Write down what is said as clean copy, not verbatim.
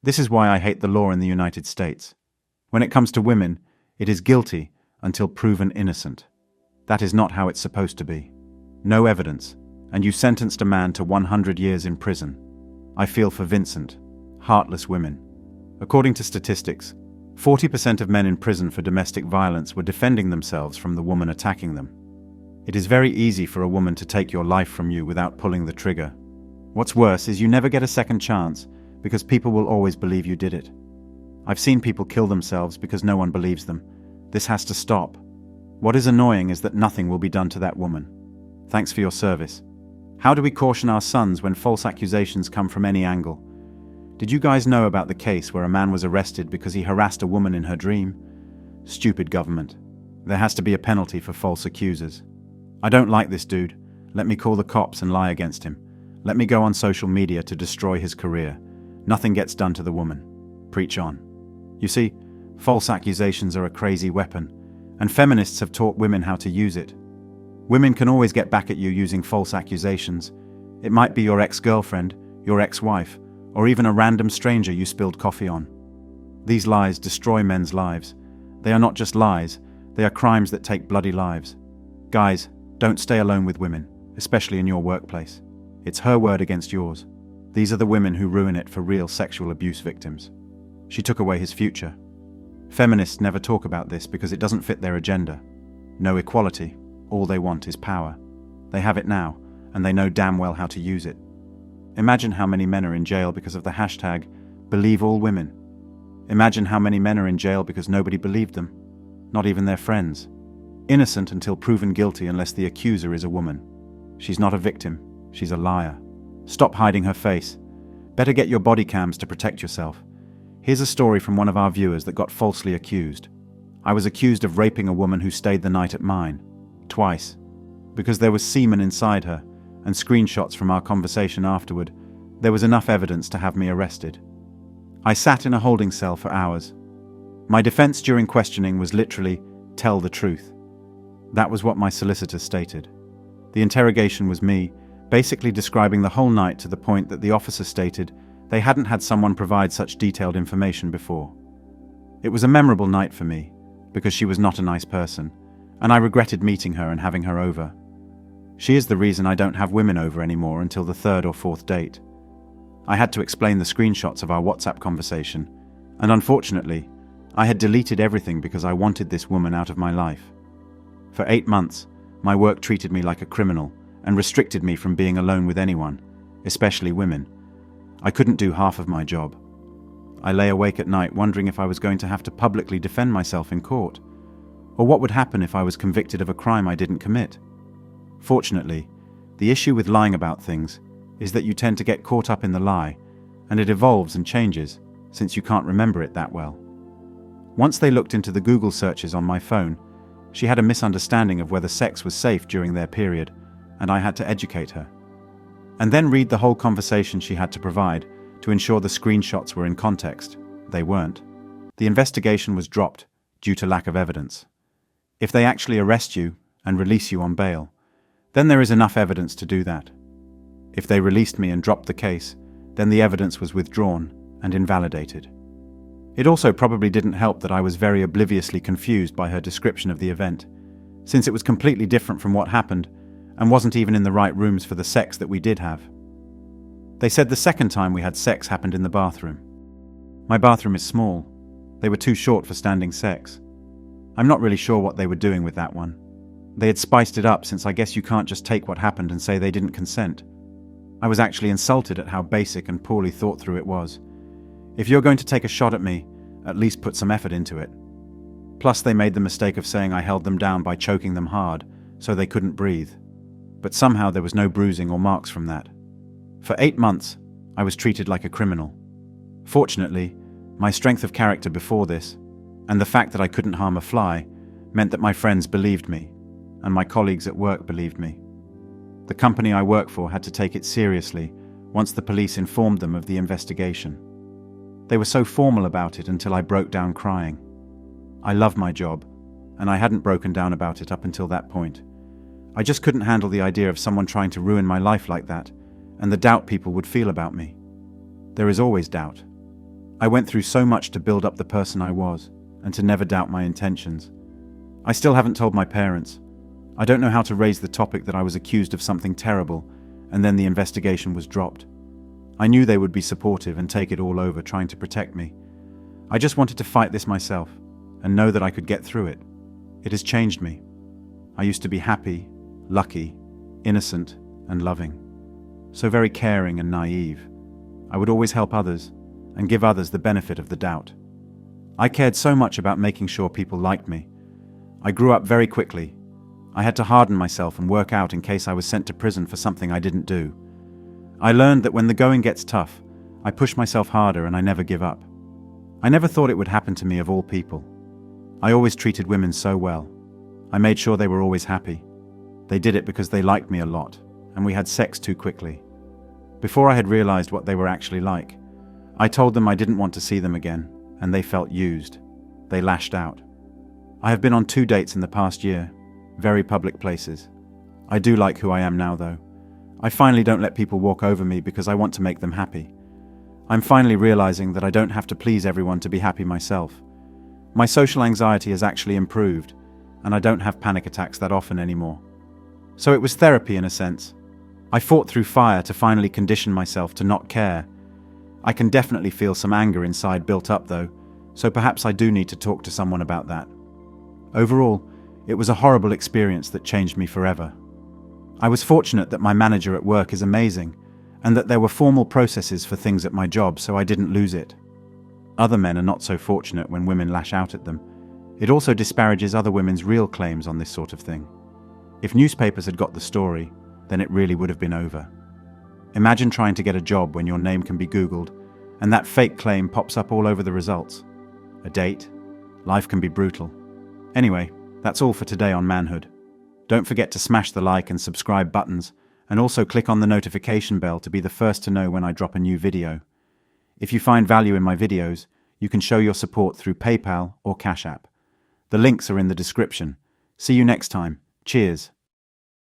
This is why I hate the law in the United States. When it comes to women, it is guilty until proven innocent. That is not how it's supposed to be. No evidence, and you sentenced a man to 100 years in prison. I feel for Vincent. Heartless women. According to statistics, 40% of men in prison for domestic violence were defending themselves from the woman attacking them. It is very easy for a woman to take your life from you without pulling the trigger. What's worse is you never get a second chance because people will always believe you did it. I've seen people kill themselves because no one believes them. This has to stop. What is annoying is that nothing will be done to that woman. Thanks for your service. How do we caution our sons when false accusations come from any angle? Did you guys know about the case where a man was arrested because he harassed a woman in her dream? Stupid government. There has to be a penalty for false accusers. I don't like this dude. Let me call the cops and lie against him. Let me go on social media to destroy his career. Nothing gets done to the woman. Preach on. You see, false accusations are a crazy weapon, and feminists have taught women how to use it. Women can always get back at you using false accusations. It might be your ex-girlfriend, your ex-wife, or even a random stranger you spilled coffee on. These lies destroy men's lives. They are not just lies, they are crimes that take bloody lives. Guys, don't stay alone with women, especially in your workplace. It's her word against yours. These are the women who ruin it for real sexual abuse victims. She took away his future. Feminists never talk about this because it doesn't fit their agenda. No equality. All they want is power. They have it now, and they know damn well how to use it. Imagine how many men are in jail because of the hashtag #BelieveAllWomen. Imagine how many men are in jail because nobody believed them, not even their friends. Innocent until proven guilty unless the accuser is a woman. She's not a victim, she's a liar. Stop hiding her face. Better get your body cams to protect yourself. Here's a story from one of our viewers that got falsely accused. I was accused of raping a woman who stayed the night at mine. Twice. Because there was semen inside her, and screenshots from our conversation afterward, there was enough evidence to have me arrested. I sat in a holding cell for hours. My defense during questioning was literally, tell the truth. That was what my solicitor stated. The interrogation was me, basically describing the whole night to the point that the officer stated they hadn't had someone provide such detailed information before. It was a memorable night for me, because she was not a nice person, and I regretted meeting her and having her over. She is the reason I don't have women over anymore until the third or fourth date. I had to explain the screenshots of our WhatsApp conversation, and unfortunately, I had deleted everything because I wanted this woman out of my life. For 8 months, my work treated me like a criminal and restricted me from being alone with anyone, especially women. I couldn't do half of my job. I lay awake at night wondering if I was going to have to publicly defend myself in court, or what would happen if I was convicted of a crime I didn't commit. Fortunately, the issue with lying about things is that you tend to get caught up in the lie, and it evolves and changes since you can't remember it that well. Once they looked into the Google searches on my phone, she had a misunderstanding of whether sex was safe during their period, and I had to educate her. And then read the whole conversation she had to provide to ensure the screenshots were in context. They weren't. The investigation was dropped due to lack of evidence. If they actually arrest you and release you on bail, then there is enough evidence to do that. If they released me and dropped the case, then the evidence was withdrawn and invalidated. It also probably didn't help that I was very obliviously confused by her description of the event, since it was completely different from what happened and wasn't even in the right rooms for the sex that we did have. They said the second time we had sex happened in the bathroom. My bathroom is small. They were too short for standing sex. I'm not really sure what they were doing with that one. They had spiced it up since I guess you can't just take what happened and say they didn't consent. I was actually insulted at how basic and poorly thought through it was. If you're going to take a shot at me, at least put some effort into it. Plus they made the mistake of saying I held them down by choking them hard, so they couldn't breathe. But somehow there was no bruising or marks from that. For 8 months, I was treated like a criminal. Fortunately, my strength of character before this, and the fact that I couldn't harm a fly, meant that my friends believed me, and my colleagues at work believed me. The company I work for had to take it seriously once the police informed them of the investigation. They were so formal about it until I broke down crying. I love my job, and I hadn't broken down about it up until that point. I just couldn't handle the idea of someone trying to ruin my life like that, and the doubt people would feel about me. There is always doubt. I went through so much to build up the person I was, and to never doubt my intentions. I still haven't told my parents. I don't know how to raise the topic that I was accused of something terrible, and then the investigation was dropped. I knew they would be supportive and take it all over, trying to protect me. I just wanted to fight this myself, and know that I could get through it. It has changed me. I used to be happy, lucky, innocent, and loving. So very caring and naive. I would always help others, and give others the benefit of the doubt. I cared so much about making sure people liked me. I grew up very quickly. I had to harden myself and work out in case I was sent to prison for something I didn't do. I learned that when the going gets tough, I push myself harder and I never give up. I never thought it would happen to me of all people. I always treated women so well. I made sure they were always happy. They did it because they liked me a lot, and we had sex too quickly. Before I had realized what they were actually like, I told them I didn't want to see them again, and they felt used. They lashed out. I have been on 2 dates in the past year, very public places. I do like who I am now, though. I finally don't let people walk over me because I want to make them happy. I'm finally realizing that I don't have to please everyone to be happy myself. My social anxiety has actually improved, and I don't have panic attacks that often anymore. So it was therapy in a sense. I fought through fire to finally condition myself to not care. I can definitely feel some anger inside built up though, so perhaps I do need to talk to someone about that. Overall, it was a horrible experience that changed me forever. I was fortunate that my manager at work is amazing, and that there were formal processes for things at my job so I didn't lose it. Other men are not so fortunate when women lash out at them. It also disparages other women's real claims on this sort of thing. If newspapers had got the story, then it really would have been over. Imagine trying to get a job when your name can be Googled, and that fake claim pops up all over the results. A date. Life can be brutal. Anyway, that's all for today on Manhood. Don't forget to smash the like and subscribe buttons, and also click on the notification bell to be the first to know when I drop a new video. If you find value in my videos, you can show your support through PayPal or Cash App. The links are in the description. See you next time. Cheers.